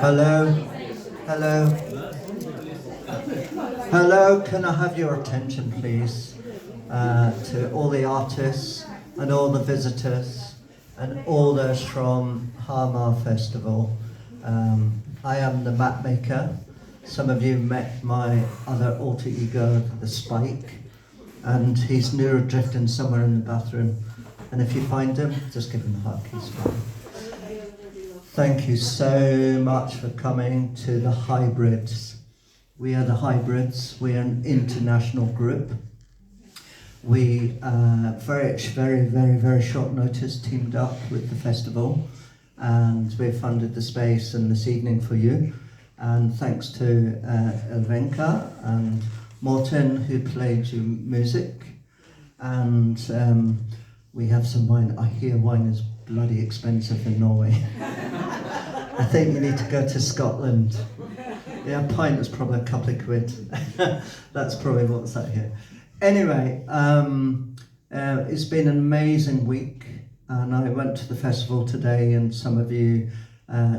Hello? Hello? Hello, can I have your attention please to all the artists and all the visitors and all those from Hamar Festival. I am the map maker. Some of you met my other alter ego, the Spike, and he's near drifting somewhere in the bathroom. And if you find him, just give him a hug, he's fine. Thank you so much for coming to the Hybrids. We are the Hybrids. We are an international group. We, very short notice, teamed up with the festival, and we funded the space and this evening for you. And thanks to Elvenka and Morten, who played you music. And we have some wine. I hear wine is bloody expensive in Norway. I think you need to go to Scotland. Yeah, a pint is probably a couple of quid. That's probably what's that here. Anyway, it's been an amazing week, and I went to the festival today, and some of you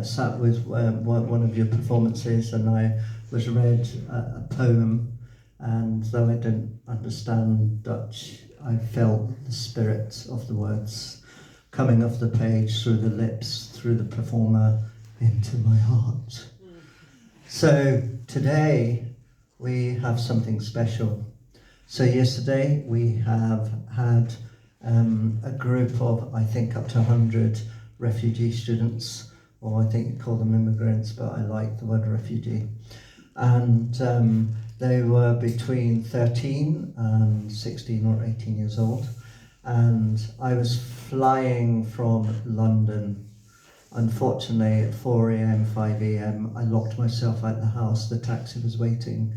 sat with one of your performances, and I was read a poem, and though I didn't understand Dutch, I felt the spirit of the words coming off the page, through the lips, through the performer, into my heart. So today we have something special. So yesterday we have had a group of, I think, up to 100 refugee students, or I think you call them immigrants, but I like the word refugee. And they were between 13 and 16 or 18 years old. And I was flying from London. Unfortunately, at 4 a.m, 5 a.m, I locked myself out the house. The taxi was waiting,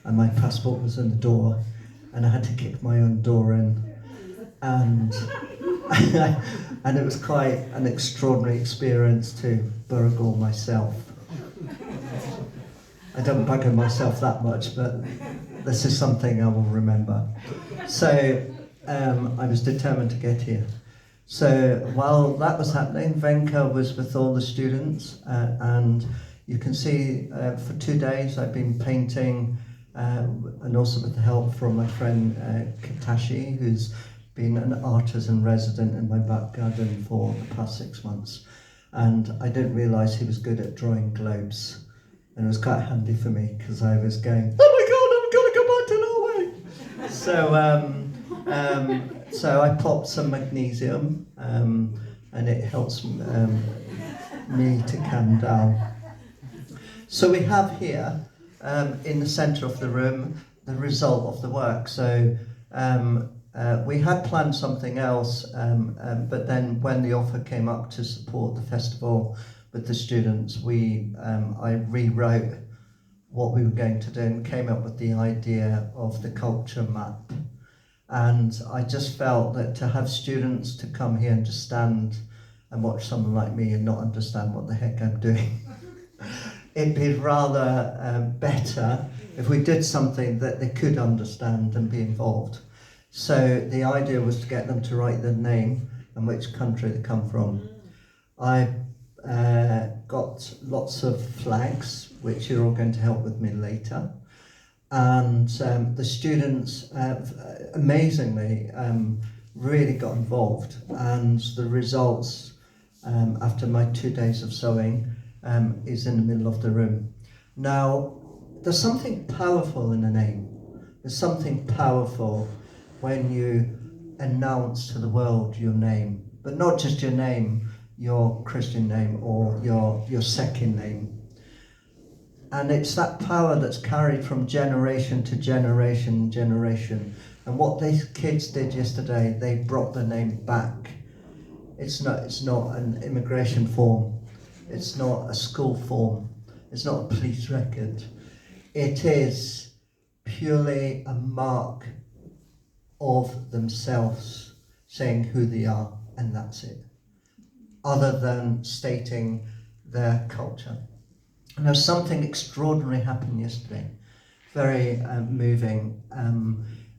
and my passport was in the door, and I had to kick my own door in. And and it was quite an extraordinary experience to burgle myself. I don't bugger myself that much, but this is something I will remember. So I was determined to get here. So while that was happening, Venka was with all the students, and you can see for 2 days I've been painting, and also with the help from my friend Katashi, who's been an artisan resident in my back garden for the past 6 months. And I didn't realise he was good at drawing globes. And it was quite handy for me, because I was going, oh my God, I'm going to go back to Norway. So I popped some magnesium, and it helps me to calm down. So we have here, in the centre of the room, the result of the work. So we had planned something else, but then when the offer came up to support the festival with the students, I rewrote what we were going to do and came up with the idea of the culture map. And I just felt that to have students to come here and just stand and watch someone like me and not understand what the heck I'm doing, it'd be rather better if we did something that they could understand and be involved. So the idea was to get them to write their name and which country they come from. I got lots of flags, which you're all going to help with me later. And the students, amazingly, really got involved. And the results, after my 2 days of sewing, is in the middle of the room. Now, there's something powerful in a name. There's something powerful when you announce to the world your name, but not just your name, your Christian name or your second name. And it's that power that's carried from generation to generation. And what these kids did yesterday, they brought their name back. It's not an immigration form. It's not a school form. It's not a police record. It is purely a mark of themselves, saying who they are, and that's it. Other than stating their culture. Now, something extraordinary happened yesterday, very moving.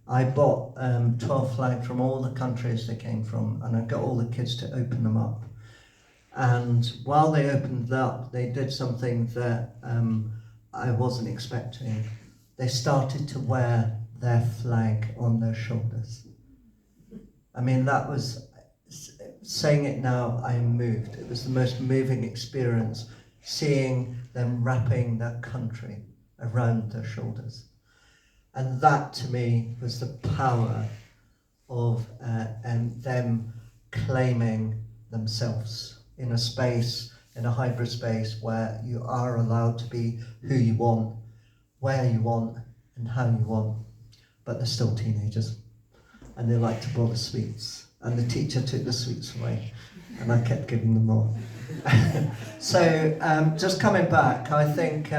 I bought 12 flags from all the countries they came from, and I got all the kids to open them up. And while they opened up, they did something that I wasn't expecting. They started to wear their flag on their shoulders. I mean, that was, saying it now, I'm moved. It was the most moving experience, seeing them wrapping their country around their shoulders. And that, to me, was the power of them claiming themselves in a space, in a hybrid space, where you are allowed to be who you want, where you want, and how you want. But they're still teenagers, and they like to borrow sweets. And the teacher took the sweets away, and I kept giving them more. So just coming back, I think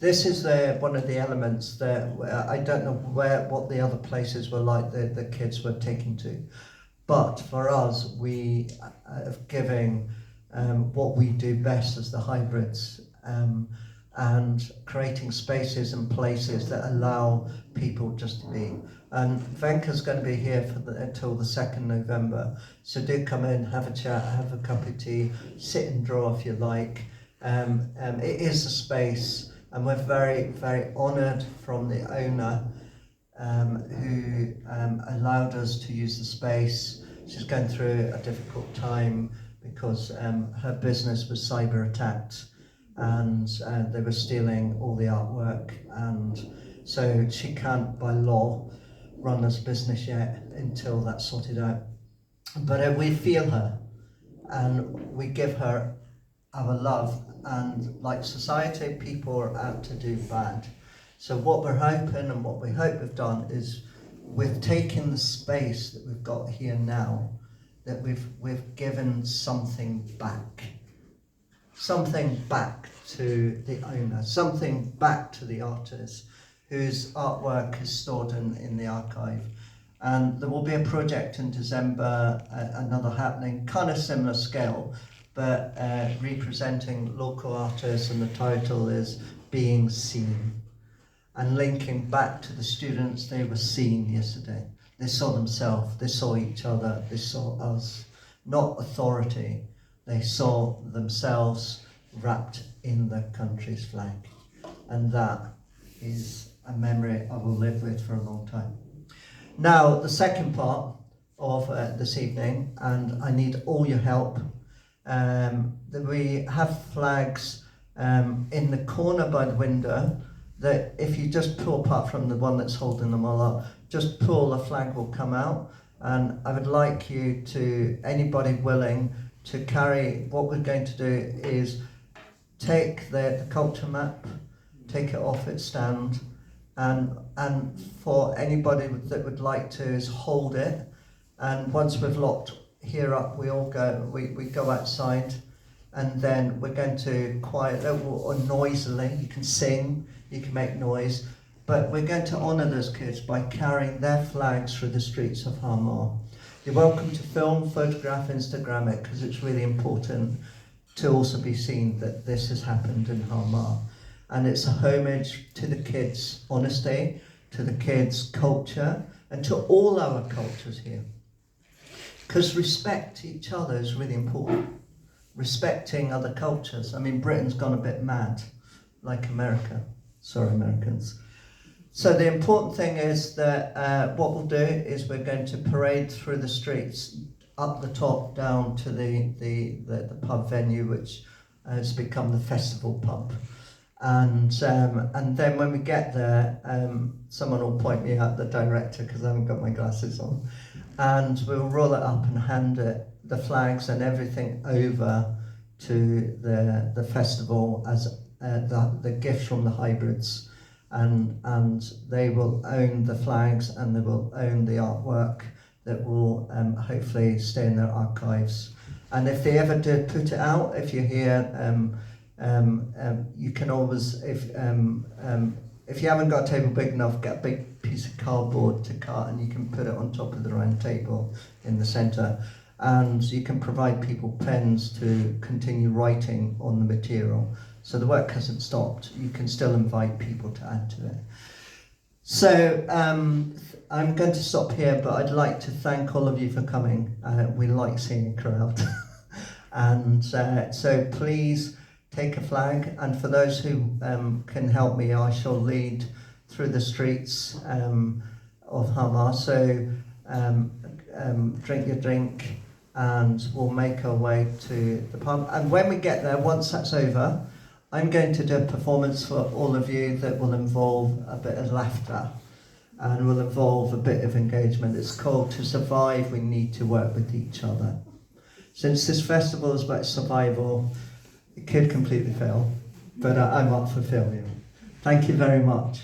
this is one of the elements that I don't know what the other places were like the kids were taking to. But for us, we are giving what we do best as the hybrids, and creating spaces and places that allow people just to be. And Venka's going to be here until the 2nd November. So do come in, have a chat, have a cup of tea, sit and draw if you like. It is a space, and we're very, very honoured from the owner who allowed us to use the space. She's going through a difficult time because her business was cyber attacked, and they were stealing all the artwork, and so she can't, by law, run this business yet until that's sorted out. But we feel her, and we give her our love, and like society, people are out to do bad. So what we're hoping, and what we hope we've done, is we've taken the space that we've got here now, that we've given something back to the owner, something back to the artist whose artwork is stored in the archive. And there will be a project in December, another happening, kind of similar scale, but representing local artists, and the title is Being Seen, and linking back to the students. They were seen yesterday. They saw themselves, they saw each other, they saw us, not authority. They saw themselves wrapped in their country's flag. And that is a memory I will live with for a long time. Now, the second part of this evening, and I need all your help. We have flags in the corner by the window, that if you just pull apart from the one that's holding them all up, just pull, a flag will come out. And I would like you to, anybody willing to carry, what we're going to do is take the culture map, take it off its stand, and for anybody that would like to is hold it. And once we've locked here up, we go outside, and then we're going to or noisily, you can sing, you can make noise, but we're going to honour those kids by carrying their flags through the streets of Hamar. You're welcome to film, photograph, Instagram it, because it's really important to also be seen that this has happened in Hamar. And it's a homage to the kids' honesty, to the kids' culture, and to all our cultures here. Because respect each other is really important. Respecting other cultures. I mean, Britain's gone a bit mad, like America. Sorry, Americans. So the important thing is that what we'll do is we're going to parade through the streets, up the top, down to the pub venue, which has become the festival pub. And then when we get there, someone will point me out, the director, because I haven't got my glasses on, and we'll roll it up and hand the flags and everything over to the festival as the gift from the hybrids, and they will own the flags, and they will own the artwork that will hopefully stay in their archives. And if they ever do put it out, if you're here, you can always, if you haven't got a table big enough, get a big piece of cardboard to cut, and you can put it on top of the round table in the centre. And you can provide people pens to continue writing on the material. So the work hasn't stopped. You can still invite people to add to it. So I'm going to stop here, but I'd like to thank all of you for coming. We like seeing a crowd. And so please take a flag, and for those who can help me, I shall lead through the streets of Hamar. So drink your drink, and we'll make our way to the pub. And when we get there, once that's over, I'm going to do a performance for all of you that will involve a bit of laughter and will involve a bit of engagement. It's called To Survive, We Need to Work With Each Other. Since this festival is about survival, it could completely fail, but I'm up for failure. Thank you very much.